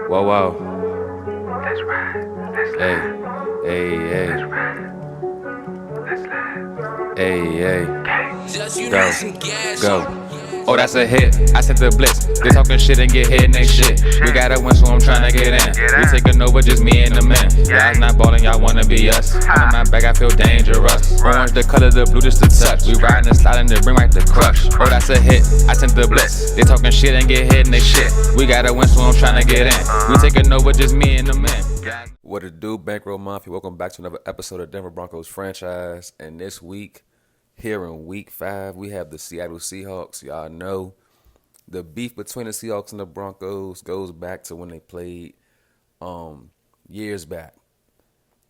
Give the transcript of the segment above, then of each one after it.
Whoa, whoa. Let's ride. Let's Hey, live. hey, hey, Let's ride. Let's live. hey, hey. Just you Go, need some gas. go. Oh, that's a hit. I sent the blitz. They talking shit and get hit and they shit. We gotta win, so I'm tryna get in. We taking over, just me and the men. Y'all not ballin', y'all wanna be us. On my back, I feel dangerous. Orange the color, the blue just the touch. We riding and sliding, the ring right to crush. Oh, that's a hit. I sent the blitz. They talking shit and get hit and they shit. We gotta win, so I'm tryna get in. We taking over, just me and the men. What it do, Bankroll Mafia? Welcome back to another episode of Denver Broncos Franchise. And this week, here in week 5, we have the Seattle Seahawks. Y'all know the beef between the Seahawks and the Broncos goes back to when they played years back.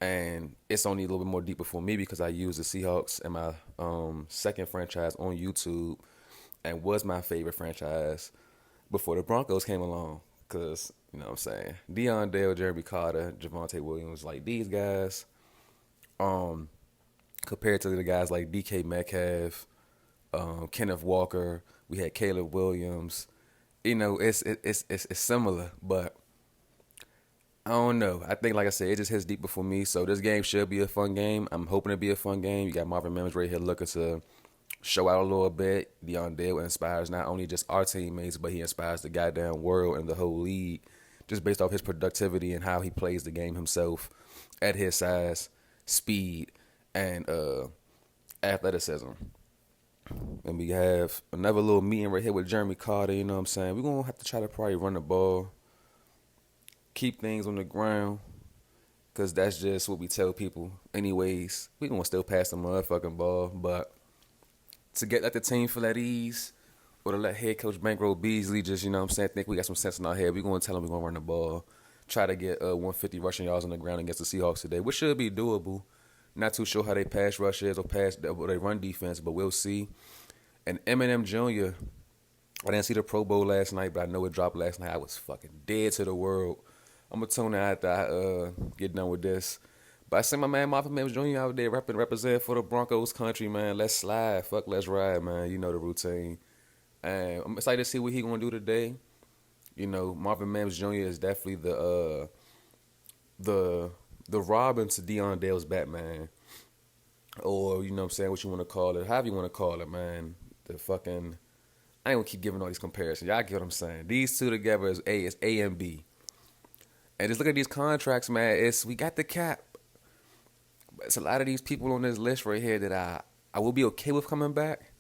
And it's only a little bit more deeper for me because I use the Seahawks in my second franchise on YouTube and was my favorite franchise before the Broncos came along. Because, you know what I'm saying, Dion, Dell, Jeremy Carter, Javonte Williams, like these guys, compared to the guys like DK Metcalf, Kenneth Walker, we had Caleb Williams. You know, it's similar, but I don't know. I think, like I said, it just hits deeper for me. So this game should be a fun game. I'm hoping to be a fun game. You got Marvin Mims right here looking to show out a little bit. Dion Dale inspires not only just our teammates, but he inspires the goddamn world and the whole league just based off his productivity and how he plays the game himself at his size, speed, and athleticism. And we have another little meeting right here with Jeremy Carter, you know what I'm saying? We're going to have to try to probably run the ball, keep things on the ground, because that's just what we tell people. Anyways, we going to still pass the motherfucking ball, but to get let the team feel at ease, or to let head coach Bankroll Beasley just, you know what I'm saying, think we got some sense in our head, we're going to tell them we're going to run the ball, try to get 150 rushing yards on the ground against the Seahawks today, which should be doable. Not too sure how they pass rush is or they run defense, but we'll see. And Eminem Jr., I didn't see the Pro Bowl last night, but I know it dropped last night. I was fucking dead to the world. I'm going to tune out after I get done with this. But I seen my man Marvin Mims Jr. out there represent for the Broncos country, man. Let's slide. Fuck, let's ride, man. You know the routine. And I'm excited to see what he going to do today. You know, Marvin Mims Jr. is definitely the Robin to Dion Dale's Batman. Or, you know what I'm saying, what you want to call it. However you want to call it, man. The fucking, I ain't going to keep giving all these comparisons. Y'all get what I'm saying. These two together is A and B. And just look at these contracts, man. We got the cap. But it's a lot of these people on this list right here that I will be okay with coming back.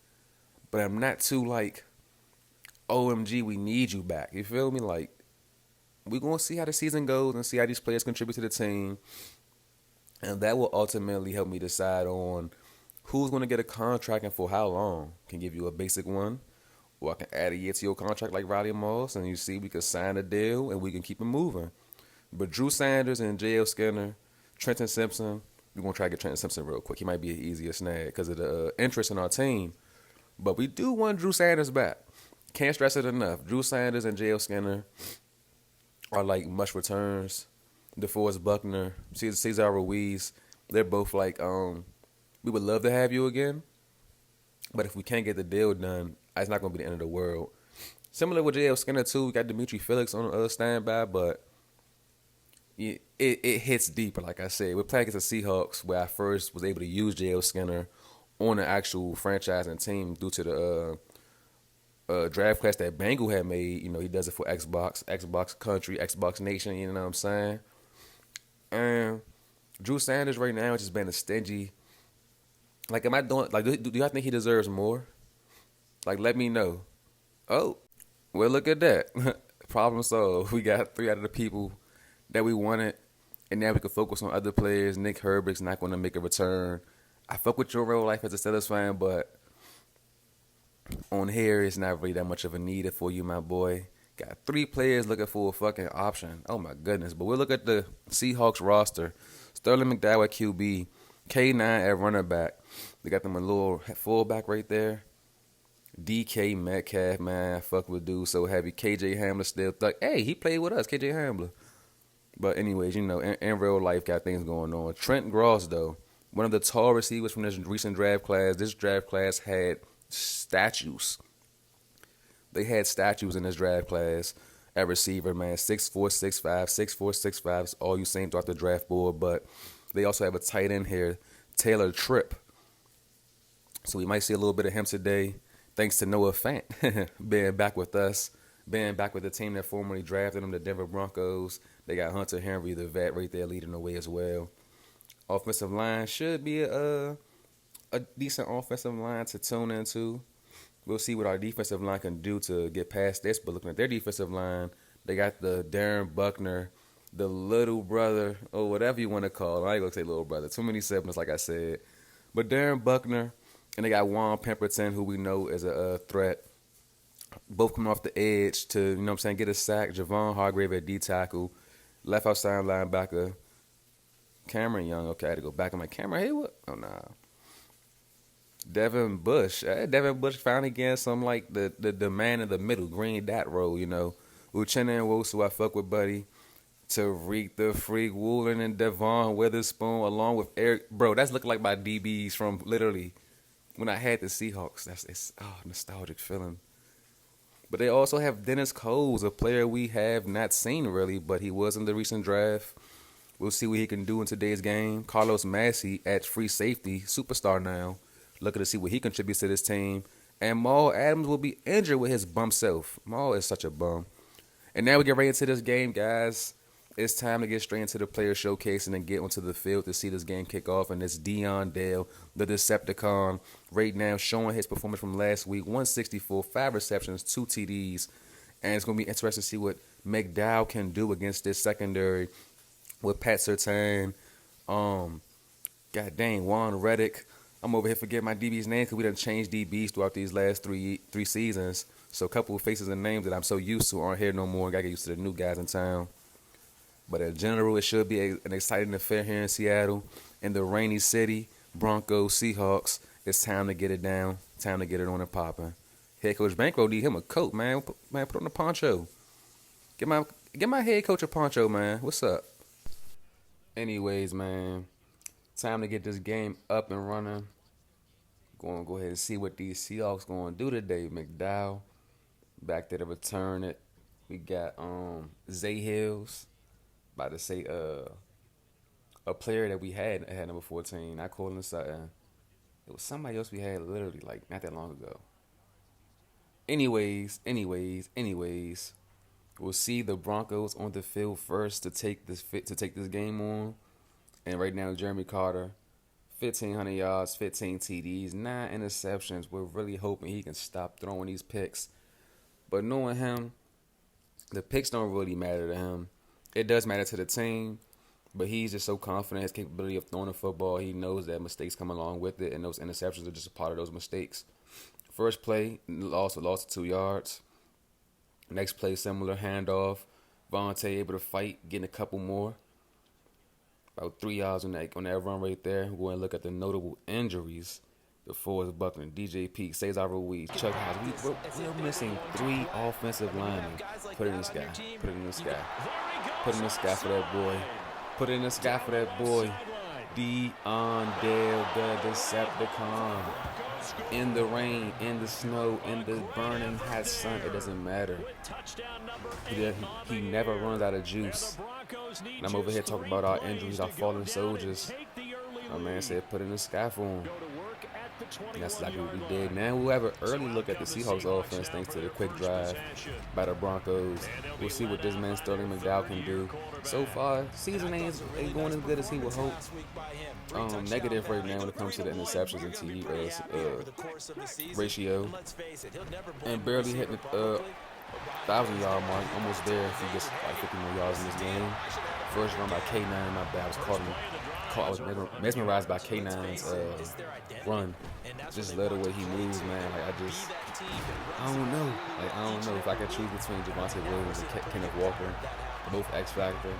But I'm not too like, OMG, we need you back. You feel me? Like, we're going to see how the season goes and see how these players contribute to the team. And that will ultimately help me decide on who's going to get a contract and for how long. Can give you a basic one. Or I can add a year to your contract like Riley Moss. And you see, we can sign a deal and we can keep it moving. But Drew Sanders and J.L. Skinner, Trenton Simpson, we're going to try to get Trenton Simpson real quick. He might be an easier snag because of the interest in our team. But we do want Drew Sanders back. Can't stress it enough. Drew Sanders and J.L. Skinner are like much returns. DeForest Buckner, Cesar Ruiz, they're both like, we would love to have you again, but if we can't get the deal done, it's not going to be the end of the world. Similar with J.L. Skinner, too. We got Dimitri Felix on standby, but it hits deeper, like I said. We're playing against the Seahawks, where I first was able to use J.L. Skinner on the actual franchise and team due to the draft class that Bengal had made. You know, he does it for Xbox Country, Xbox Nation, you know what I'm saying? And Drew Sanders right now is just being a stingy. Like, am I doing, like, do y'all think he deserves more? Like, let me know. Oh, well, look at that. Problem solved. We got 3 out of the people that we wanted, and now we can focus on other players. Nick Herbert's not going to make a return. I fuck with your real life as a Steelers fan, but on here, it's not really that much of a need for you, my boy. Got 3 players looking for a fucking option. Oh, my goodness. But we'll look at the Seahawks roster. Sterling McDowell at QB. K9 at running back. They got them a little fullback right there. DK Metcalf, man. Fuck with dude so heavy. KJ Hamler still thug. Hey, he played with us, KJ Hamler. But anyways, you know, in real life, got things going on. Trent Gross, though. One of the tall receivers from this recent draft class. This draft class had statues. They had statues in this draft class. at receiver, man. 6'4", 6'5", 6'4", 6'5" is all you seen throughout the draft board. But they also have a tight end here, Taylor Tripp. So we might see a little bit of him today, thanks to Noah Fant being back with us, being back with the team that formerly drafted him, the Denver Broncos. They got Hunter Henry, the vet, right there leading the way as well. Offensive line should be a decent offensive line to tune into. We'll see what our defensive line can do to get past this. But looking at their defensive line, they got the Darren Buckner, the little brother, or whatever you want to call him. I ain't going to say little brother. Too many siblings, like I said. But Darren Buckner, and they got Juan Pemberton, who we know is a threat. Both coming off the edge to, you know what I'm saying, get a sack. Javon Hargrave at D-tackle. Left outside linebacker. Cameron Young. Okay, I had to go back. I'm like, Cameron Hayward? Oh, nah. Devin Bush. Devin Bush finally getting some, like, the man in the middle, green dot role, you know. Uchenna Nwosu, I fuck with, buddy. Tariq the Freak Woolen and Devon Witherspoon, along with Eric. Bro, that's looking like my DBs from literally when I had the Seahawks. It's nostalgic feeling. But they also have Dennis Coles, a player we have not seen really, but he was in the recent draft. We'll see what he can do in today's game. Carlos Massey at free safety, superstar now. Looking to see what he contributes to this team. And Maul Adams will be injured with his bum self. Maul is such a bum. And now we get right into this game, guys. It's time to get straight into the player showcase and then get onto the field to see this game kick off. And it's Dion Dell, the Decepticon, right now showing his performance from last week. 164, 5 receptions, 2 TDs. And it's going to be interesting to see what McDowell can do against this secondary with Pat Surtain. God dang, Juan Reddick. I'm over here forgetting my DB's name because we done changed DBs throughout these last three seasons. So a couple of faces and names that I'm so used to aren't here no more. Got to get used to the new guys in town. But in general, it should be an exciting affair here in Seattle. In the rainy city, Broncos, Seahawks, it's time to get it down. Time to get it on and popping. Head coach Bankroll need him a coat, man. Put on the poncho. Get my head coach a poncho, man. What's up? Anyways, man, time to get this game up and running. Going to go ahead and see what these Seahawks going to do today. McDowell, back there to return it. We got Zay Hills. About to say a player that we had number 14. I called him something. It was somebody else we had literally like not that long ago. Anyways, we'll see the Broncos on the field first to take this game on. And right now, Jeremy Carter, 1,500 yards, 15 TDs, 9 interceptions. We're really hoping he can stop throwing these picks. But knowing him, the picks don't really matter to him. It does matter to the team, but he's just so confident in his capability of throwing the football. He knows that mistakes come along with it, and those interceptions are just a part of those mistakes. First play, lost to 2 yards. Next play, similar handoff. Vontae able to fight, getting a couple more. About 3 yards on that run right there. We're going to look at the notable injuries. The Forrest Buckner, DJ Peak, Cesar Ruiz, Chuck House. We're missing 3 offensive linemen. Put it in the sky. Put it in the sky. Put it in the sky for that boy. Put it in the sky for that boy. Dion Dell, the Decepticon. In the rain, in the snow, in the burning hot sun, it doesn't matter. He never runs out of juice. And I'm over here talking about our injuries, our fallen soldiers. My man said put it in the sky for him. And that's exactly what we did. Now we'll have an early look at the Seahawks offense thanks to the quick drive by the Broncos. We'll see what this man Sterling McDowell can do. So far, season ain't going as good as he would hope. Negative right now when it comes to the interceptions and TD ratio. And barely hitting the 1,000-yard mark. Almost there if he gets like 50 more yards in this game. First run by K9, my bad. I was mesmerized by K9's run. Just love the way he moves, man. Like I don't know. I don't know if I could choose between Javonte Williams and Kenneth Walker, both X Factor.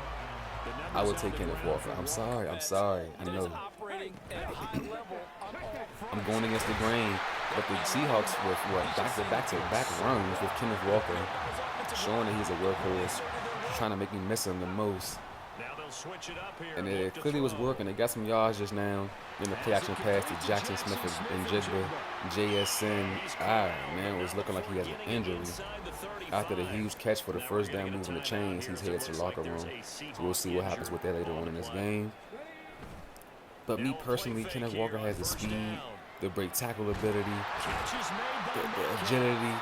I would take Kenneth Walker. I'm sorry. I know. I'm going against the grain, but the Seahawks with back-to-back runs with Kenneth Walker, showing that he's a workhorse, trying to make me miss him the most. And it clearly was working. They got some yards just now. In the play action pass to Jackson Smith and Jigba. JSN, man, was looking like he has an injury. After the huge catch for the first down moving the chains, he's headed to the locker room. So we'll see what happens with that later on in this game. But me personally, Kenneth Walker has the speed, the break tackle ability, the agility,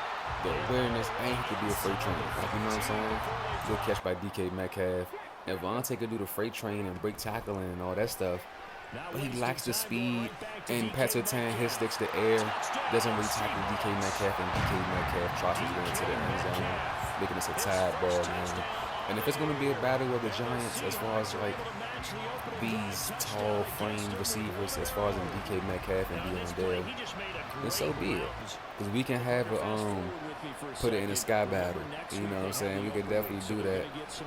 the awareness, and he could be a freight train. Like, you know what I'm saying? Good catch by DK Metcalf. And Vontae could do the freight train and break tackling and all that stuff. But he lacks the speed, and Pat Surtain hits sticks the air, doesn't really tackle DK Metcalf, and DK Metcalf trosses it into the end zone, making this a tied ball game. And if it's going to be a battle of the Giants as far as like these tall frame receivers, as far as in DK Metcalf and Dion Dell, then so be it. Because we can have a, put it in a sky battle. You know what I'm saying? We could definitely do that.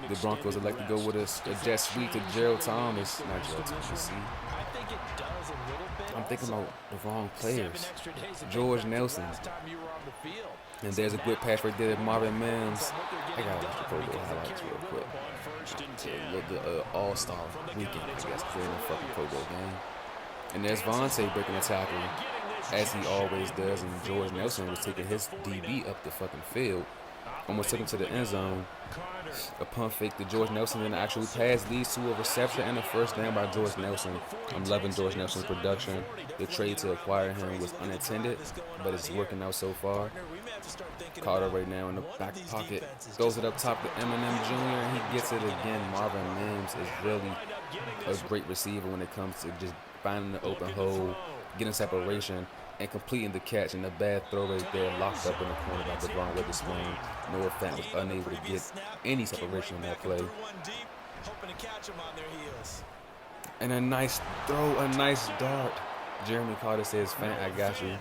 The Broncos would like to go with a jet sweep to Gerald Thomas. Not Gerald Thomas, see? I'm thinking about the wrong players. George Nelson. And there's a good pass right there, Marvin Mims. I gotta watch the Pro Bowl highlights real quick. The All-Star weekend, I guess, during the fucking Pro Bowl game. And there's Vontae breaking the tackle, as he always does, and George Nelson was taking his DB up the fucking field. Almost took him to the end zone. A pump fake to George Nelson, and the actual pass leads to a reception and a first down by George Nelson. I'm loving George Nelson's production. The trade to acquire him was unintended, but it's working out so far. Carter right now in the back pocket, throws it up top to Eminem Jr., and he gets it again. Marvin Mims is really a great receiver when it comes to just finding the open hole, getting separation, and completing the catch. And the bad throw right there, locked up in the corner by Devon Witherspoon. Noah Fant was unable to get any separation on that play. And a nice throw, a nice dart. Jeremy Carter says, Fant, I got you.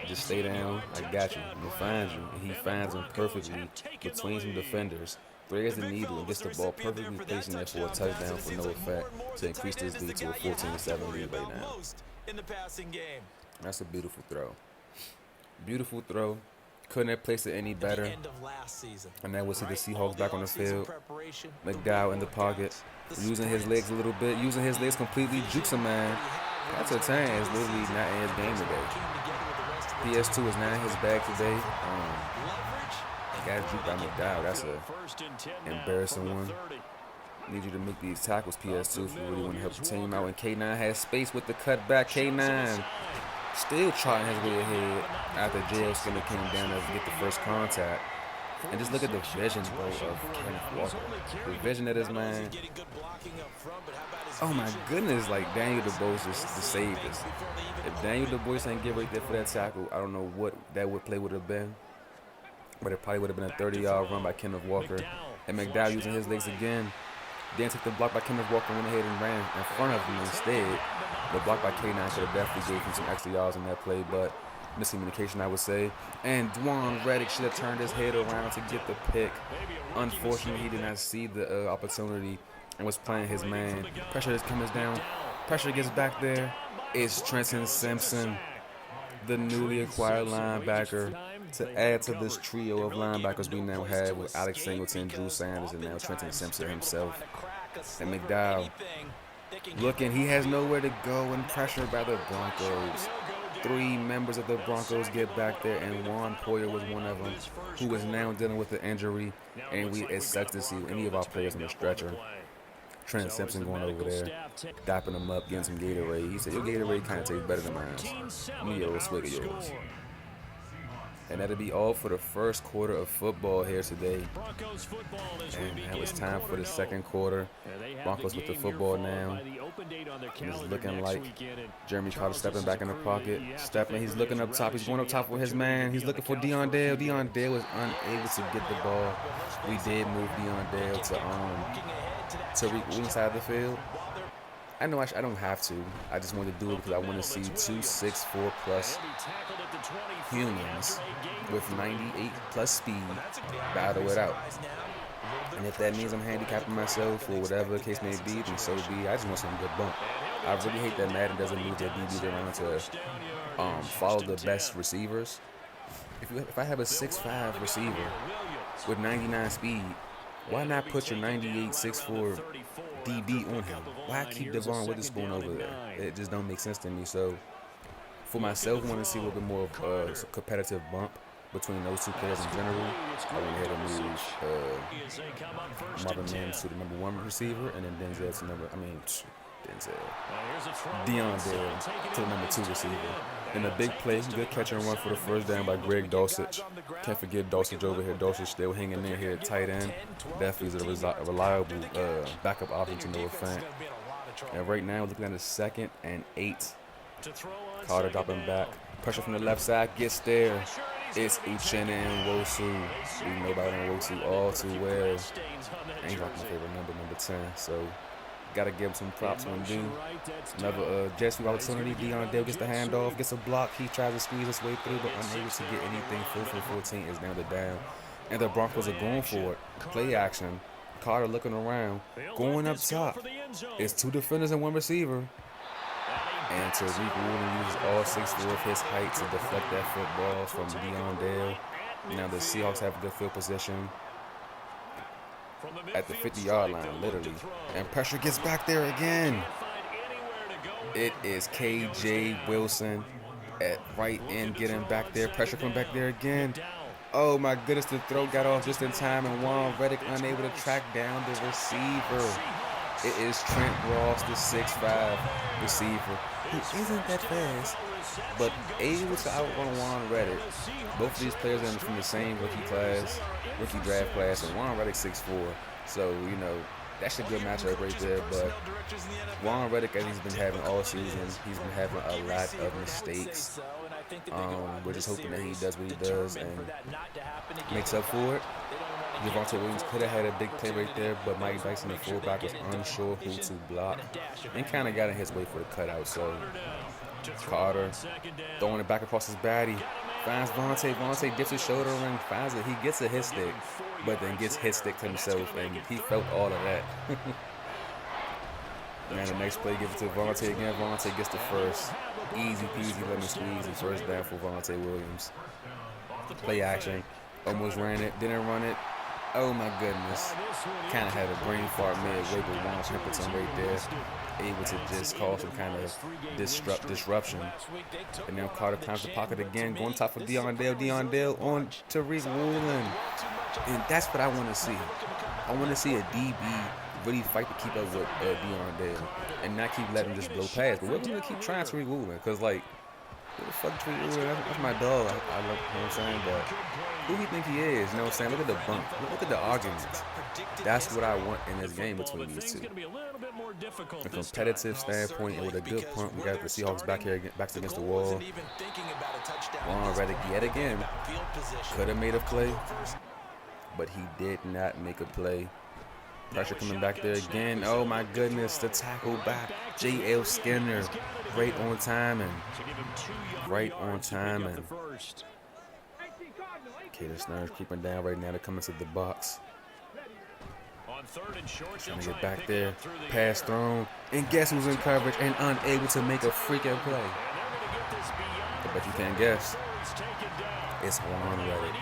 Just stay down, I got you. I'm gonna find you. And he finds him perfectly between some defenders. Threads the needle and gets the ball perfectly placed in there for a touchdown for Noah Fant to increase this lead to a 14-7 lead right now. That's a beautiful throw. Beautiful throw. Couldn't have placed it any better. And that was the Seahawks back on the field. McDowell in the pocket, using his legs a little bit, using his legs completely, jukes a man. That's a 10. Is literally not in his game today. PS2 is not in his bag today. Got juked by McDowell. That's a embarrassing one. Need you to make these tackles, PS2, if you really want to help the team out. And K9 has space with the cutback. K9 still trotting his way ahead after Jail Skinner came down to get the first contact. And just look at the vision, bro, of Kenneth Walker. The vision of this man. Oh my goodness, like Daniel DeBois just saved us. If Daniel DeBois ain't get right there for that tackle, I don't know what that play would have been. But it probably would have been a 30-yard run by Kenneth Walker. And McDowell using his legs again. Then took the block by Kenneth Walker, went ahead and ran in front of him instead. The block by K9 could have definitely gave him some extra yards in that play, but miscommunication, I would say. And Dwan Reddick should have turned his head around to get the pick. Unfortunately, he did not see the opportunity and was playing his man. Pressure is coming down. Pressure gets back there. It's Trenton Simpson, the newly acquired linebacker, to add to this trio of linebackers we now have with Alex Singleton, Drew Sanders, and now Trenton Simpson himself. And McDowell looking, he has nowhere to go, and pressure by the Broncos. 3 members of the Broncos get back there, and Juan Poyer was one of them, who is now dealing with the injury, and it sucks to see any of our players on the stretcher. Trent Simpson going over there, dapping him up, getting some Gatorade. He said, your Gatorade kind of tastes better than mine. Give me a little swig of yours. And that'll be all for the first quarter of football here today. And now it's time for the second quarter. Broncos with the football now. And it's looking like Jeremy Carter stepping back in the pocket. He's looking up top. He's going up top for his man. He's looking for Dion Dell. Dion Dell was unable to get the ball. We did move Dion Dell to inside the field. I know I don't have to. I just want to do it because I want to see 2 6'4" plus humans with 98 plus speed battle it out. And if that means I'm handicapping myself or whatever the case may be, then so be it. I just want some good bump. I really hate that Madden doesn't move their DBs around to follow the best receivers. If I have a 6'5" receiver with 99 speed, why not put your 98 6'4" DB on him. Why keep Devon Witherspoon over there? It just don't make sense to me. So for myself, I want to see a little bit more of a competitive bump between those two players in general. I went ahead and moved Marvin Mims to the number 1 receiver, and then Dion Dell to the number 2 receiver. And a big play, good catch and run for the first down by Greg Dulcich. Can't forget Dulcich over here. Dulcich still hanging in here at tight end. Definitely is a reliable backup option to Noah Fant. And right now, looking at a 2nd and 8. Carter dropping back. Pressure from the left side, gets there. It's Uchenna and Wosu. We know about Wosu all too well. And he's like my favorite number 10. So gotta give him some props when due. Another jet sweep opportunity. Dion Dell gets the handoff, gets a block. He tries to squeeze his way through, but unable to get anything. 4 for 14 is down to down. And the Broncos are going for it. Play action. Carter looking around. Going up top. It's 2 defenders and 1 receiver. And Tariq Woolen uses all 6'4" of his height to deflect that football from Dion Dell. Now the Seahawks have good field position at the 50-yard line, literally. And pressure gets back there again. It is KJ Wilson at right end getting back there. Pressure coming back there again. Oh my goodness, the throw got off just in time, and Juan Reddick unable to track down the receiver. It is Trent Ross, the 6'5" receiver, who isn't that fast, but able to outrun Juan Reddick. Both of these players are from the same rookie draft class, and Juan Reddick 6'4". So, you know, that's a good matchup right there. But Juan Reddick, as he's been having all season, he's been having a lot of mistakes. We're just hoping that he does what he does and makes up for it. Javonte Williams could have had a big play right there, but Mike Dyson, the fullback, was unsure who to block and kind of got in his way for the cutout. So Carter throwing it back across his body, finds Vontae. Vontae dips his shoulder and finds it. He gets a hit stick, but then gets hit stick to himself, and he felt all of that. And the next play, give it to Vontae again. Vontae gets the first. Easy peasy, lemon squeeze, and first down for Vontae Williams. Play action. Almost ran it, didn't run it. Oh my goodness. Kind of had a brain fart midway, but Juan Templeton right there, able to just cause some kind of disruption. And then Carter climbs the pocket again, going top for Dion Dell. Dion Dell on Tariq Woolen. And that's what I want to see. I want to see a DB really fight to keep up with Dion Dell and not keep letting him just blow past. But we're going to keep trying Tariq Woolen because, like, who the fuck Tariq Woolen? That's my dog. I love, you know what I'm saying? But who do you think he is? You know what I'm saying? Look at the bump. Look at the arguments. That's what I want in this game between these two. A competitive standpoint and with a good punt. We got the Seahawks back against the wall. Juan Reddick yet again could have made a play, but he did not make a play. Pressure coming back there again. Oh my goodness, the tackle back. J.L. Skinner, right on timing. Right on timing. Kaden Snur's creeping down right now. They're coming to the box. Trying to get back there. Pass thrown. And guess who's in coverage and unable to make a freaking play? I bet you can't guess. It's Juan Reddick.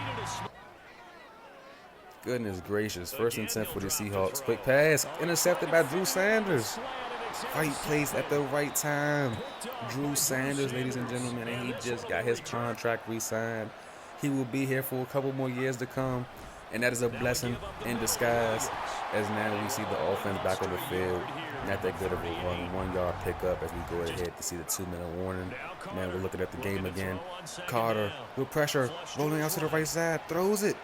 Goodness gracious. 1st and 10 for the Seahawks. Quick pass. Intercepted by Drew Sanders. Right place at the right time. Drew Sanders, ladies and gentlemen, and he just got his contract re-signed. He will be here for a couple more years to come, and that is a blessing in disguise, as now we see the offense back on the field. Not that good of a 1-yard pickup as we go ahead to see the 2-minute warning. Now we're looking at the game again. Carter with pressure, rolling out to the right side, throws it.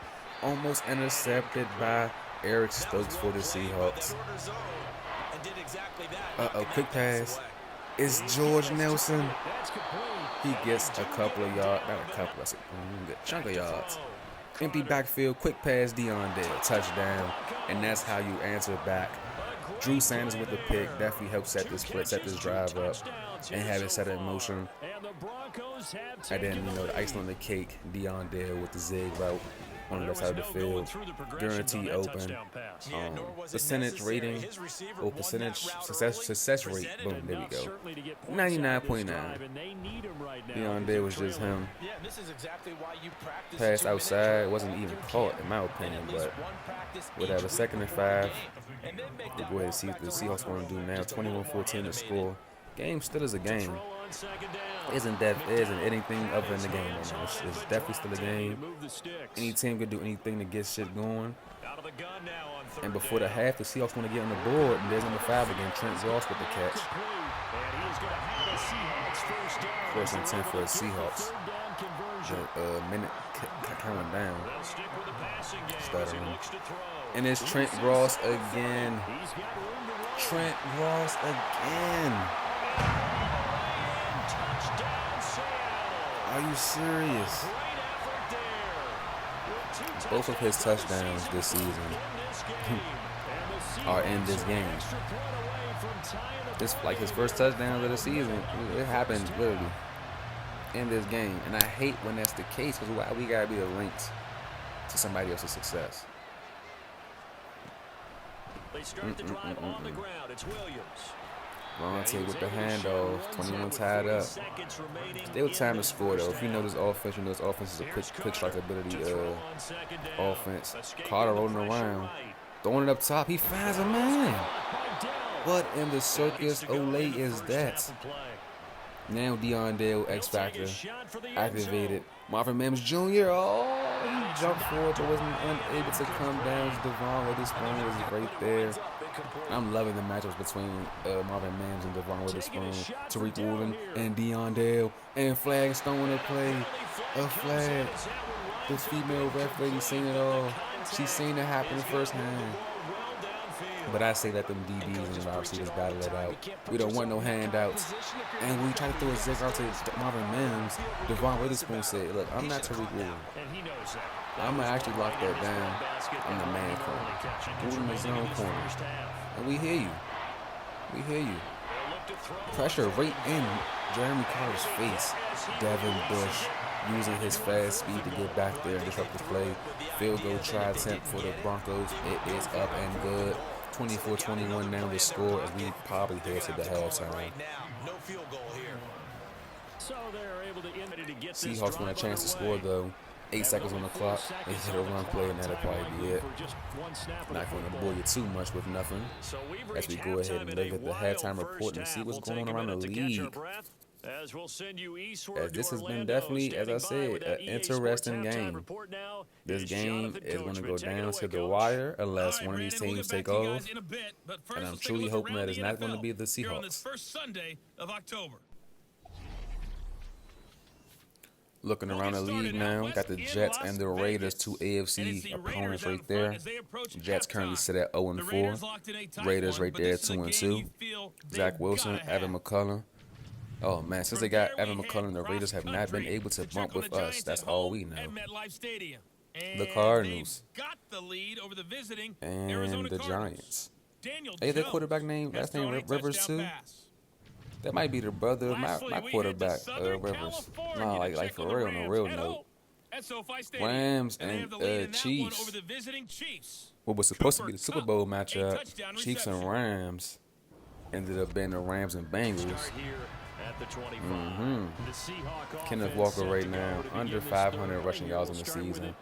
Almost intercepted by Eric Stokes for the Seahawks. Quick pass. It's George Nelson. He gets a couple of yards, not a couple, that's a good chunk of yards. Empty backfield, quick pass, Dion Dell, touchdown. And that's how you answer back. Drew Sanders with the pick definitely helped set this drive up and have it set in motion. And then, you know, the icing on the cake, Dion Dell with the zig route on the left side of the field. Guaranteed open. percentage rating or percentage success rate. Boom, there we go. 99.9. Dion Dale was just him. Passed outside, wasn't even caught in my opinion, but whatever. 2nd and 5. We'll go ahead and see what the Seahawks want to do now. 21-14 to score. Game still is a game. Isn't anything other than the game right now. It's definitely still a game. Any team can do anything to get shit going. And before the half, the Seahawks want to get on the board. And there's number 5 again, Trent Ross with the catch. 1st and 10 for the Seahawks. The minute counting down. Stuttering. And it's Trent Ross again. Trent Ross again. Are you serious? Both of his touchdowns this season are in this game. This like his first touchdown of the season. It happened literally in this game, and I hate when that's the case because why we gotta be the links to somebody else's success. They start the drive on the ground. It's Williams. Vontae with the handoff, 21 tied up. Still time to score though. If you know this offense is a quick strike ability offense. Carter rolling around, throwing it up top. He finds a man. What in the circus Olay is that? Now Dion Dale X Factor activated. Marvin Mims Jr. Oh, he jumped forward but wasn't able to come down. Devon Witherspoon was right there. I'm loving the matchups between Marvin Mims and Devon Witherspoon, Tariq Woolen and Dion Dale, and flag throwing a play. A flag. This female ref lady seen it all. She's seen it happen firsthand. But I say let them DBs and wide receivers battle it out. We don't want no handouts. And when we try to throw a zig out to Marvin Mims, Devon Witherspoon said, look, I'm not Tariq Woolen. I'm going to actually lock that down in the man corner. Woolen is zone corner. And we hear you. We hear you. Pressure right in Jeremy Carter's face. Devin Bush using his fast speed to get back there and disrupt the play. Field goal try attempt for the Broncos. It is up and good. 24-21 now the score as we probably head to the halftime. Seahawks want a chance to score though. 8 seconds on the clock. They hit a run play and that'll probably be it. Not going to bore you too much with nothing. As we go ahead and look at the halftime report and see what's going on around the league. As this has been definitely, as I said, an interesting game. This game is going to go down to the wire unless one of these teams take off. And I'm truly hoping that it's not going to be the Seahawks. Looking around the league now, got the Jets and the Raiders, 2 AFC opponents right there. Jets currently sit at 0-4. Raiders right there at 2-2. Zach Wilson, Evan McCullough. Oh man, since they got Evan McCullough, the Raiders have not been able to bump with us. That's all we know. The Cardinals and the Giants. Hey, their quarterback name, last name Rivers too. That might be the brother of my quarterback, Rivers. No, like for real, on a real note. Rams and Chiefs. What was supposed to be the Super Bowl matchup, Chiefs and Rams, ended up being the Rams and Bengals. Kenneth Walker right now, under 500 rushing yards in the season.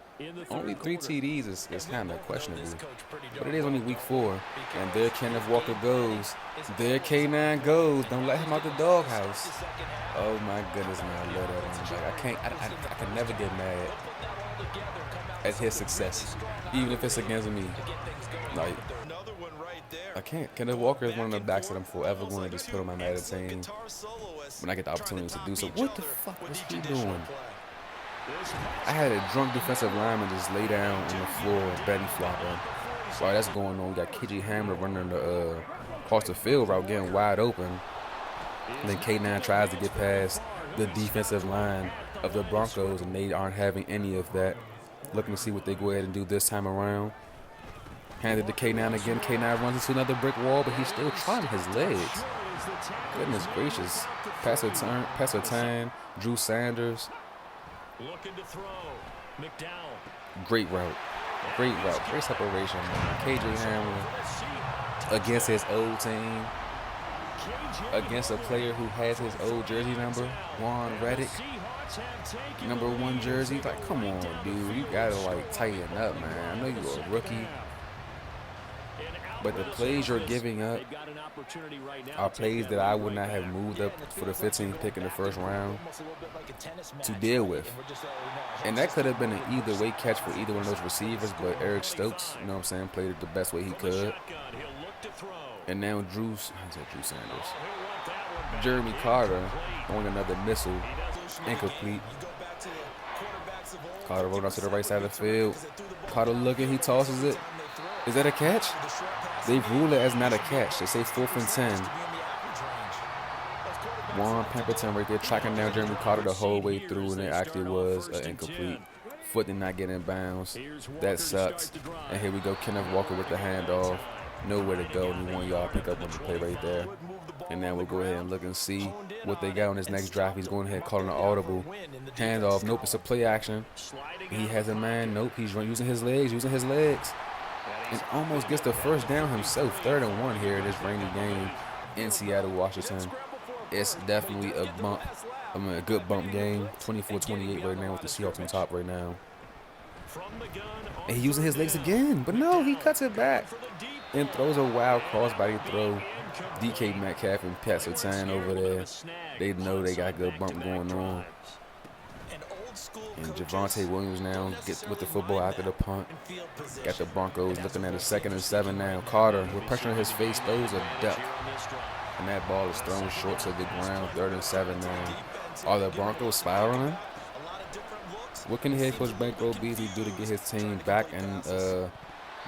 Only 3 TDs is kind of questionable. But it is only week 4. And there Kenneth Walker goes. There K9 goes. Don't let him out the doghouse. Oh my goodness, man. I love that one. I can never get mad at his success. Even if it's against me. Like, I can't. Kenneth Walker is one of the backs that I'm forever going to just put on my Madden team when I get the opportunity to do so. What the fuck was he doing? I had a drunk defensive lineman just lay down on the floor, belly flopping. While that's going on, we got KJ Hamler running the across the field route, getting wide open. And then K9 tries to get past the defensive line of the Broncos, and they aren't having any of that. Looking to see what they go ahead and do this time around. Handed to K9 again. K9 runs into another brick wall, but he's still trying his legs. Goodness gracious. Pass return. Drew Sanders. Looking to throw. McDowell. Great route. Great route, great separation, man. KJ Hamler against his old team, against a player who has his old jersey number, Juan Reddick, number 1 jersey. Like, come on, dude, you gotta like tighten up, man. I know you're a rookie, but the plays you're giving up are plays that I would not have moved up for the 15th pick in the first round to deal with. And that could have been an either way catch for either one of those receivers, but Eric Stokes, you know what I'm saying, played it the best way he could. And now Jeremy Carter throwing another missile, incomplete. Carter rolling out to the right side of the field. Carter looking, he tosses it. Is that a catch? They rule it as not a catch. They say 4th and 10. Juan Pemberton right there tracking down Jeremy Carter the whole way through, and it actually was an incomplete. Foot did not get in bounds. That sucks. And here we go, Kenneth Walker with the handoff. Nowhere to go. Only 1 yard pick up on the play right there. And now we'll go ahead and look and see what they got on his next drive. He's going ahead calling an audible. Handoff. Nope, it's a play action. He has a man. Nope, he's using his legs. And almost gets the first down himself. 3rd and 1 here in this rainy game in Seattle, Washington. It's definitely a bump. A good bump game. 24-28 right now with the Seahawks on top right now. And he's using his legs again. But no, he cuts it back and throws a wild crossbody throw. DK Metcalf and Pat Surtain over there. They know they got a good bump going on. And Javonte Williams now gets with the football after the punt. Got the Broncos looking at a 2nd and 7 now. Carter, with pressure on his face, throws a duck. And that ball is thrown short to the ground. 3rd and 7 now. Are the Broncos spiraling? What can head coach Bankroll Beasley do to get his team back in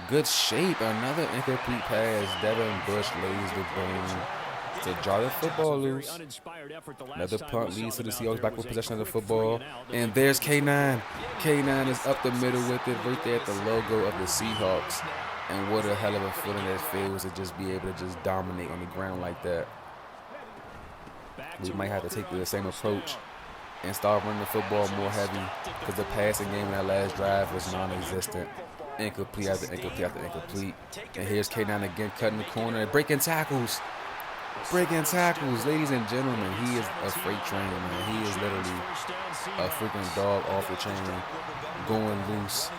good shape? Another incomplete pass. Devin Bush lays the boom to draw the football loose. Another punt leads to the Seahawks back with possession of the football. And there's K9. K9 is up the middle with it right there at the logo of the Seahawks. And what a hell of a feeling that feels to just be able to just dominate on the ground like that. We might have to take the same approach and start running the football more heavy, because the passing game in that last drive was non-existent. Incomplete after incomplete after incomplete. And here's K9 again cutting the corner and breaking tackles. Ladies and gentlemen. He is a freight train, man. He is literally a freaking dog off the chain, going loose.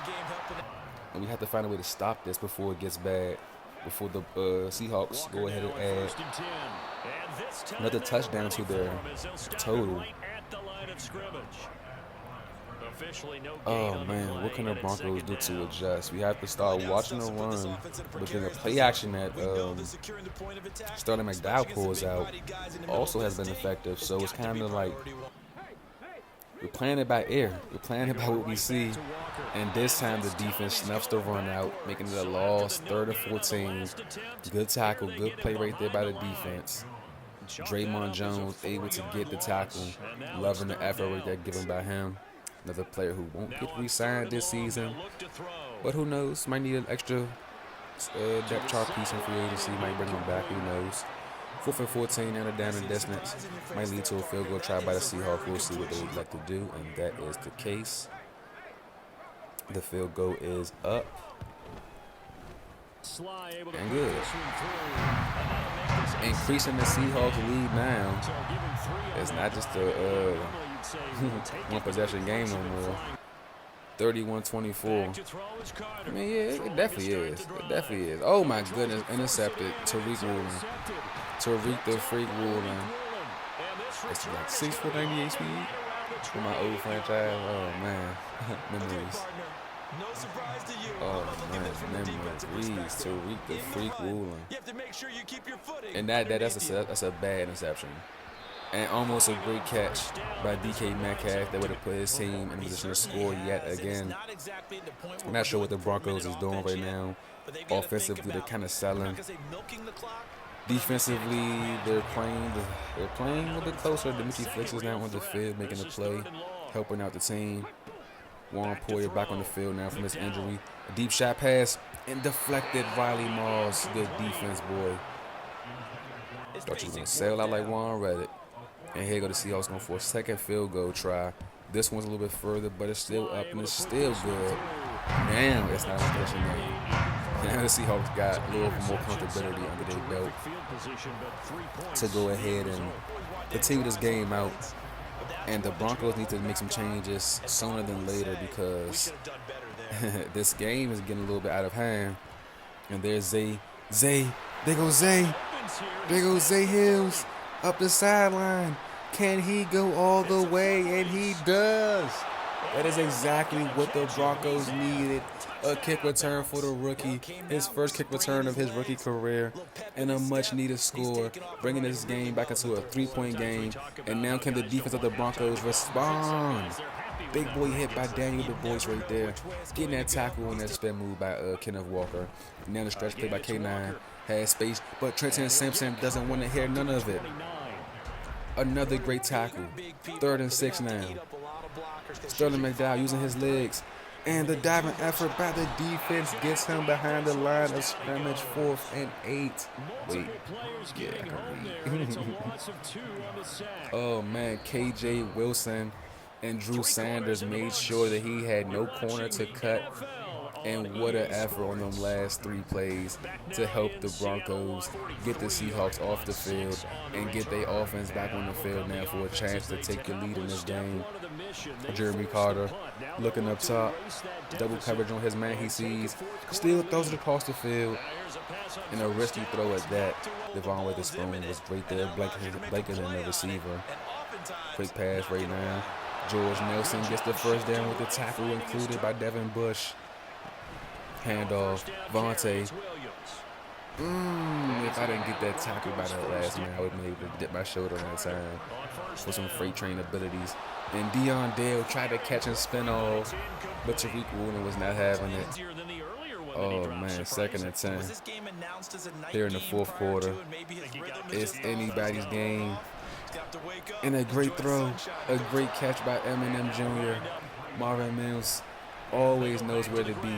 And we have to find a way to stop this before it gets bad, before the Seahawks go ahead and add another touchdown to their total. Oh man, what can the Broncos do to adjust? We have to start watching the run, but then the play action that Sterling McDowell pulls out also has been effective. So it's kind of like we're playing it by ear. We're playing it by what we see. And this time the defense snuffs the run out, making it a loss, 3rd and 14. Good tackle, good play right there by the defense. Draymond Jones able to get the tackle. Loving the effort right there given by him. Another player who won't get re-signed this season. But who knows? Might need an extra depth chart piece in free agency. Might bring him back. Who knows? 4th and 14 and a down and distance. Might lead to a field goal try by the Seahawks. We'll see what they would like to do. And that is the case. The field goal is up. And good. Increasing the Seahawks lead now. It's not just a one possession game no more. 31-24. I mean, yeah, it definitely is. Oh my goodness, intercepted. Tariq the Freak Woolen. It's like 6'4", 98 speed for my old franchise. Oh man, memories. Oh man, memories. Tariq the Freak Woolen. And that's a bad interception. And almost a great catch by DK Metcalf that would have put his team in a position to score yet again. I'm not sure what the Broncos is doing right now. Offensively, they're kind of selling. Defensively, they're playing a little bit closer. Dimitri Flicks is now on the field making a play, helping out the team. Warren Poyer back on the field now from his injury. A deep shot pass and deflected. Riley Moss, good defense, boy. Thought you was going to sail out like Juan Reddick. And here go the Seahawks going for a second field goal try. This one's a little bit further, but it's still up and it's still good. Now it's not a possession game. Now the Seahawks got a little more comfortability under their belt to go ahead and continue this game out. And the Broncos need to make some changes sooner than later because this game is getting a little bit out of hand. And there's Zay. There goes Zay. There goes Zay Hills up the sideline. Can he go all the way? And he does. That is exactly what the Broncos needed. A kick return for the rookie. His first kick return of his rookie career. And a much-needed score. Bringing this game back into a 3-point game. And now can the defense of the Broncos respond? Big boy hit by Daniel Du Bois right there. Getting that tackle on that spin move by Kenneth Walker. Now the stretch play by K9. Has space. But Trenton Simpson doesn't want to hear none of it. Another great tackle. 3rd and 6 now. Sterling McDowell using his legs. And the diving effort by the defense gets him behind the line of scrimmage. 4th and 8. Wait. Yeah, I can read. Oh, man. KJ Wilson and Drew Sanders made sure that he had no corner to cut. And what an effort on them last 3 plays to help the Broncos get the Seahawks off the field and get their offense back on the field now for a chance to take the lead in this game. Jeremy Carter looking up top, double coverage on his man he sees, still throws it across the field, and a risky throw at that. Devon Witherspoon was right there, blanking in the receiver. Quick pass right now. George Nelson gets the first down with the tackle included by Devin Bush. Handoff, Vontae. If I didn't get that tackle by that last man, I would have been able to dip my shoulder that time for some freight train abilities. And Dion Dell tried to catch and spin off, but Tariq Woolen was not having it. Oh man, 2nd and 10. Here in the 4th quarter. It's anybody's game. And a great throw, a great catch by Eminem Jr. Marvin Mills always knows where to be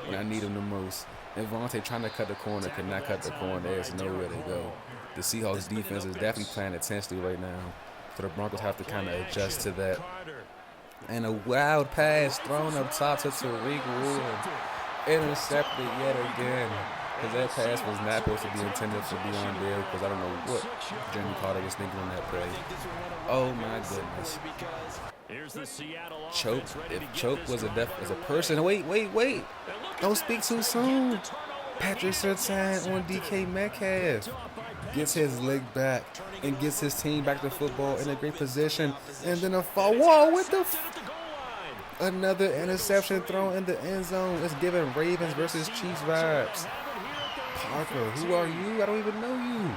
when I need him the most. And Vontae trying to cut the corner, could not cut the corner. There's nowhere to go. The Seahawks defense is definitely playing intensely right now. So the Broncos have to kind of adjust to that. And a wild pass thrown up top to Tariq Woolen. Intercepted yet again. Because that pass was not supposed to be intended for Dion Dale. Because I don't know what Jeremy Carter was thinking on that play. Oh my goodness. Choke. If Choke was a person. Wait. Don't speak too soon. Patrick Surtain on DK Metcalf. Gets his leg back and gets his team back to football in a great position. And then a fall. Whoa, what the another interception thrown in the end zone. It's giving Ravens versus Chiefs vibes. Parker, who are you? I don't even know you.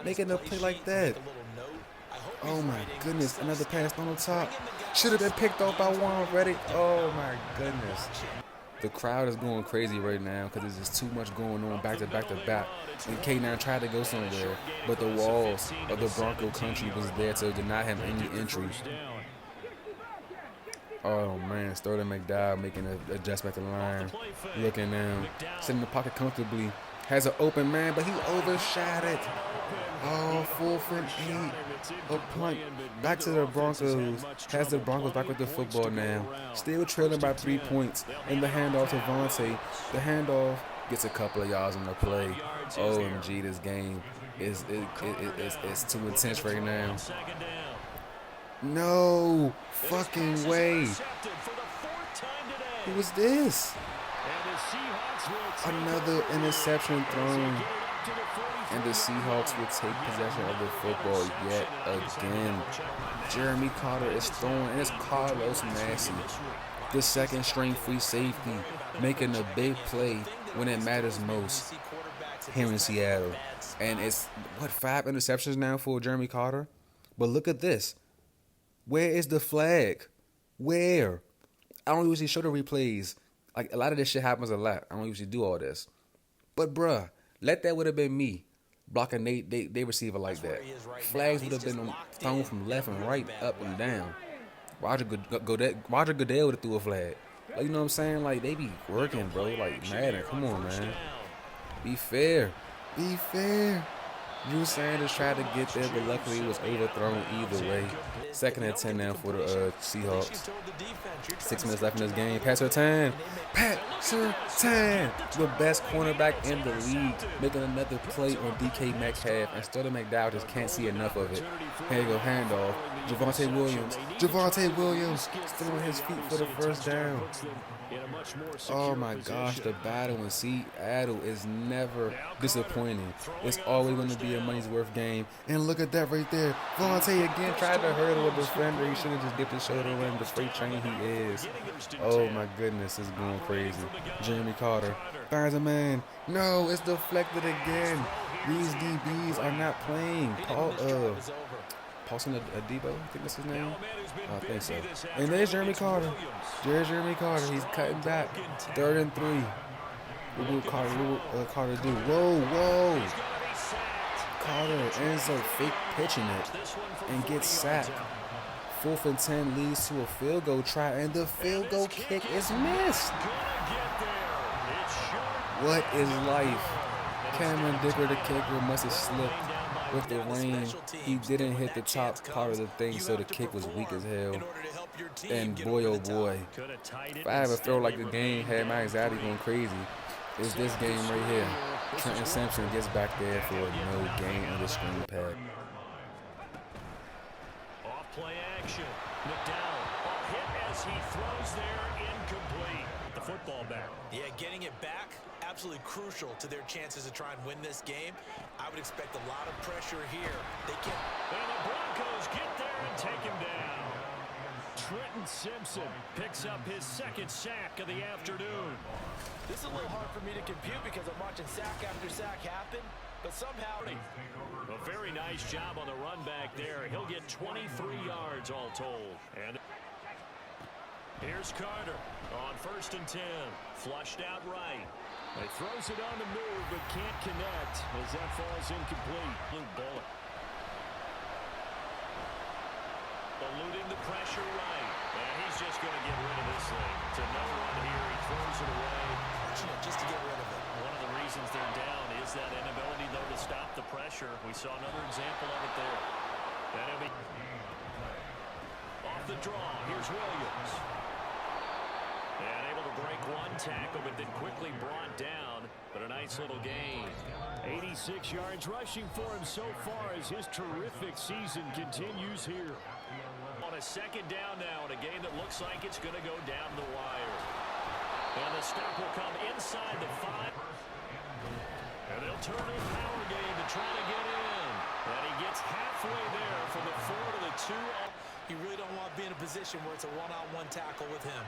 Making a play like that. Oh my goodness, another pass on the top. Should have been picked off by Warren Reddick. Oh my goodness. The crowd is going crazy right now because there's just too much going on back to back to back. And K9 tried to go somewhere, but the walls of the Bronco country was there to deny him any entry. Oh man, Sterling McDowell making an adjustment to the line. Looking down, sitting in the pocket comfortably. Has an open man, but he overshot it. Oh, 4th and 8. A punt back to the Broncos. Has the Broncos back with the football now. Still trailing by 3 points. And the handoff to Vontae. The handoff gets a couple of yards on the play. OMG, this game is too intense right now. No fucking way. Who was this? Another interception thrown. And the Seahawks will take possession of the football yet again. Jeremy Carter is throwing, and it's Carlos Massey, the 2nd string free safety, making a big play when it matters most here in Seattle. And it's, 5 interceptions now for Jeremy Carter? But look at this. Where is the flag? Where? I don't usually show the replays. Like, a lot of this shit happens a lot. I don't usually do all this. But, bruh, that would have been me blocking they receiver like that. Flags would have been thrown from left and right, up and down. Roger Goodell would have threw a flag. Like, you know what I'm saying? Like, they be working, bro. Like, Madden, come on, man. Be fair. Be fair. Drew Sanders tried to get there, but luckily it was overthrown either way. 2nd and 10 now for the Seahawks. 6 minutes left in this game. Pat Surtain. Pat Surtain, the best cornerback in the league, making another play on DK Metcalf. And Sterling McDowell just can't see enough of it. Here you go, handoff. Javonte Williams still on his feet for the first down. Oh my gosh, the battle in Seattle is never disappointing. It's always going to be a money's worth game. And look at that right there. Vontae again tried to hurdle a defender. He should have just dipped his shoulder in the freight train he is. Oh my goodness, it's going crazy. Jeremy Carter finds a man. No, it's deflected again. These DBs are not playing. Paulson Adebo, I think that's his name. I think so. And there's Jeremy Carter. Jeremy Carter. He's cutting back. 3rd and 3. What will Carter do? Whoa. Carter ends up fake pitching it and gets sacked. 4th and 10 leads to a field goal try, and the field goal kick is missed. What is life? Cameron Dicker, the kicker, must have slipped with the rain. He didn't hit the top part of the thing, so the kick was weak as hell. And boy, oh boy, if I have a throw like the game had my anxiety going crazy, it's this game right here. Trenton Simpson gets back there for no gain on the screen pad. Off play action. McDowell. A hit as he throws there, incomplete. The football back. Yeah, getting it back, absolutely crucial to their chances to try and win this game. I would expect a lot of pressure here. They can. And the Broncos get there and take him down. Trenton Simpson picks up his 2nd sack of the afternoon. This is a little hard for me to compute because I'm watching sack after sack happen, but somehow. A very nice job on the run back there. He'll get 23 yards all told. And here's Carter on 1st and 10. Flushed out right. He throws it on the move, but can't connect as that falls incomplete. Blue bullet. Eluding the pressure right. And he's just going to get rid of this thing. To no one here. He throws it away. Just to get rid of it. One of the reasons they're down is that inability, though, to stop the pressure. We saw another example of it there. And it'll be off the draw. Here's Williams. And able to break one tackle, but then quickly brought down. But a nice little gain. 86 yards rushing for him so far as his terrific season continues here. On a 2nd down now in a game that looks like it's going to go down the wire. And the stop will come inside the 5. And they'll turn a power game to try to get in. And he gets halfway there from the 4 to the 2. You really don't want to be in a position where it's a one-on-one tackle with him.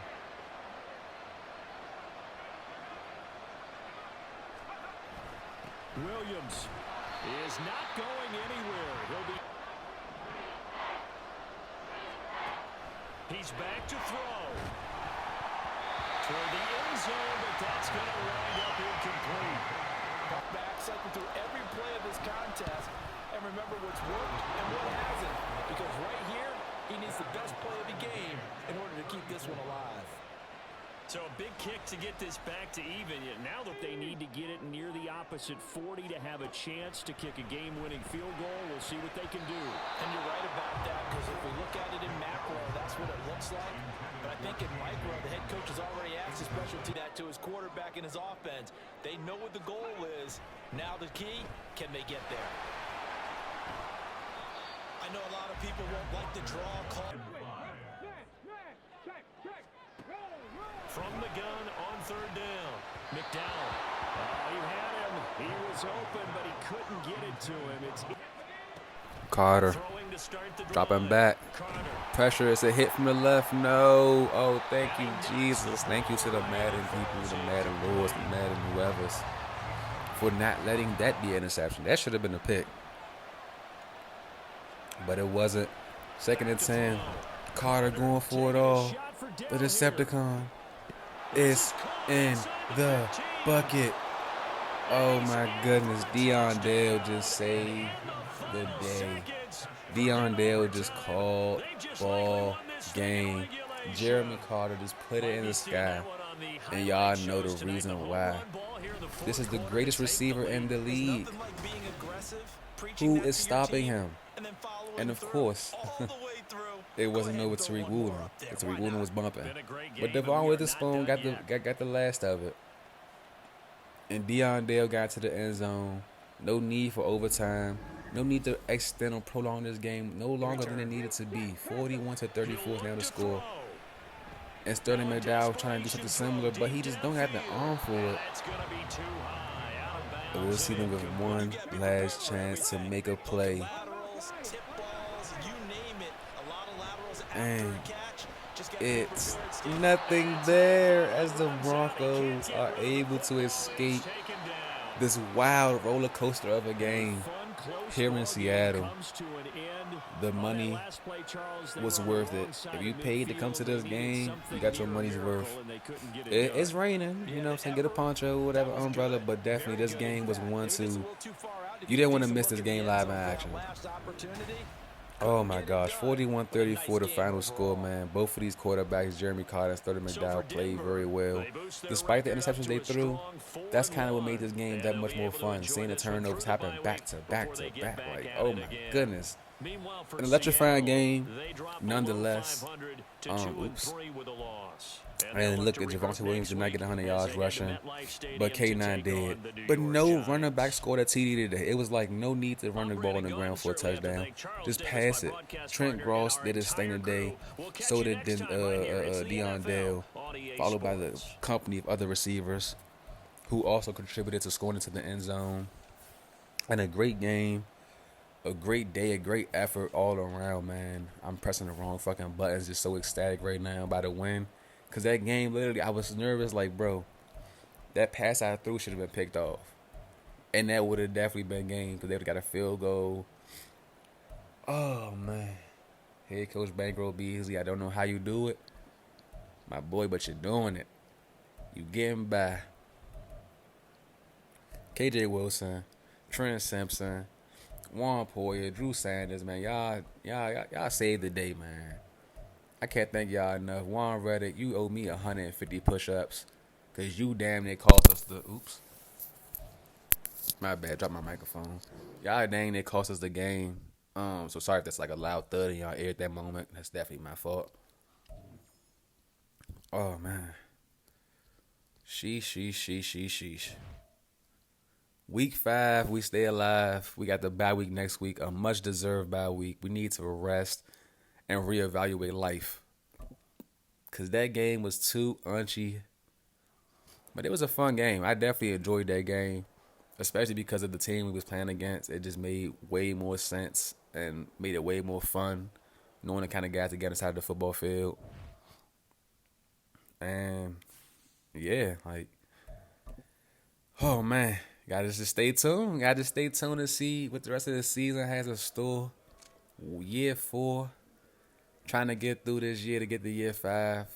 Williams is not going anywhere. He'll be. He's back to throw. Toward the end zone, but that's going to wind up incomplete. Back cycling through every play of this contest and remember what's worked and what hasn't. Because right here, he needs the best play of the game in order to keep this one alive. So a big kick to get this back to even. Yet now that they need to get it near the opposite 40 to have a chance to kick a game-winning field goal, we'll see what they can do. And you're right about that, because if we look at it in macro, that's what it looks like. But I think in micro, the head coach has already asked his special team that to his quarterback and his offense. They know what the goal is. Now the key, can they get there? I know a lot of people won't like the draw call. From the gun on 3rd down. McDowell. He had him. He was open, but he couldn't get it to him. It's Carter. Dropping back. Pressure. It's a hit from the left. No. Oh, thank you, Jesus. Thank you to the Madden people, the Madden Lords, the Madden whoever's, for not letting that be an interception. That should have been a pick. But it wasn't. 2nd and 10. Carter going for it all. The Decepticon is in the bucket. Oh my goodness. Dion Dell just saved the day. Dion Dell just called ball game. Jeremy Carter just put it in the sky. And y'all know the reason why. This is the greatest receiver in the league. Nothing like being aggressive preaching Who that is to your stopping team him? and then following And of through course, all the way through. it Go wasn't ahead over and throw Tariq one more Woolen. up there. Tariq Why Woolen not? was bumping. Been a great But game, and Devon we are not Witherspoon done got the last of it. And Dion Dale got to the end zone. No need for overtime. No need to extend or prolong this game no longer than it needed to be. 41-34 is now the score. And Sterling McDowell trying to do something similar, but he just don't have the arm for it. It's going to be too high. Out of And bounds. we'll see them with one last chance to make a play. Laterals, tip balls, you name it. A lot of laterals after And a catch. Just gotta be it's prepared, stay nothing back. there as the Broncos are able to escape Taken down. this wild roller coaster of a game. Fun, close Here in ball game Seattle. comes to an end. The On that money last play, Charles, they was were on the worth wrong it. side If you of paid to come to midfield. this They needed game, you something got your near a money's miracle, worth. and they couldn't get it It's done. raining, you know what I'm saying? Get a poncho, whatever, umbrella, but definitely this game was one to. You didn't want to miss this game live in action. Oh my gosh, 41-34 the final score, man. Both of these quarterbacks, Jeremy Carter and Sterling McDowell, played very well. Despite the interceptions they threw, that's kind of what made this game that much more fun. Seeing the turnovers happen back to back to back. Like, oh my goodness. Meanwhile, for An electrifying Seattle, game, they dropped nonetheless. below 500 to 2-3 with a loss. And look at Javonte Williams did not get 100 yards rushing, but K9 did. But no running back scored a TD today. It was like no need to run the ball on the ground for a touchdown. Just pass it. Trent Gross did his thing today. So did Dion Dale, followed by the company of other receivers who also contributed to scoring into the end zone. And a great game, a great day, a great effort all around, man. I'm pressing the wrong fucking buttons. Just so ecstatic right now by the win. Because that game, literally, I was nervous. Like, bro, that pass I threw should have been picked off. And that would have definitely been game because they would have got a field goal. Oh, man. Head coach Bankroll Beasley, I don't know how you do it, my boy, but you're doing it. You getting by. KJ Wilson, Trent Simpson, Juan Poyer, Drew Sanders, man. Y'all saved the day, man. I can't thank y'all enough. Juan Reddick, you owe me 150 push-ups because you damn near cost us the... Oops. My bad. Dropped my microphone. Y'all dang near cost us the game. So sorry if that's like a loud thud in y'all ear at that moment. That's definitely my fault. Oh, man. Sheesh. Week 5, we stay alive. We got the bye week next week, a much-deserved bye week. We need to rest and reevaluate life. Because that game was too unchy. But it was a fun game. I definitely enjoyed that game, especially because of the team we was playing against. It just made way more sense and made it way more fun, knowing the kind of guys that get inside the football field. And, yeah, like, oh, man. Gotta just stay tuned. Gotta just stay tuned to see what the rest of the season has in store. Year 4. Trying to get through this year to get to year 5.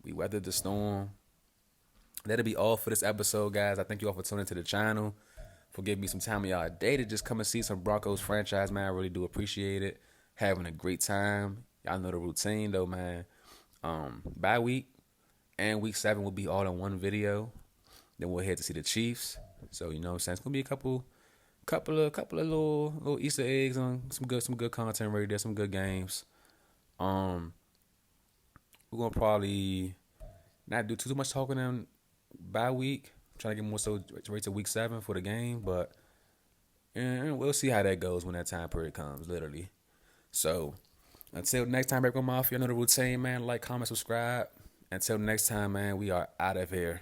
We weathered the storm. That'll be all for this episode, guys. I thank you all for tuning into the channel, for giving me some time of y'all day to just come and see some Broncos franchise, man. I really do appreciate it. Having a great time. Y'all know the routine, though, man. Bye week and week 7 will be all in one video. Then we'll head to see the Chiefs. So, you know what I'm saying? It's gonna be a couple of little Easter eggs on some good content right there, some good games. We're gonna probably not do too much talking in bye week. Trying to get more so right to week 7 for the game, but we'll see how that goes when that time period comes, literally. So until next time, Bankroll Mafia, you know the routine, man. Like, comment, subscribe. Until next time, man, we are out of here.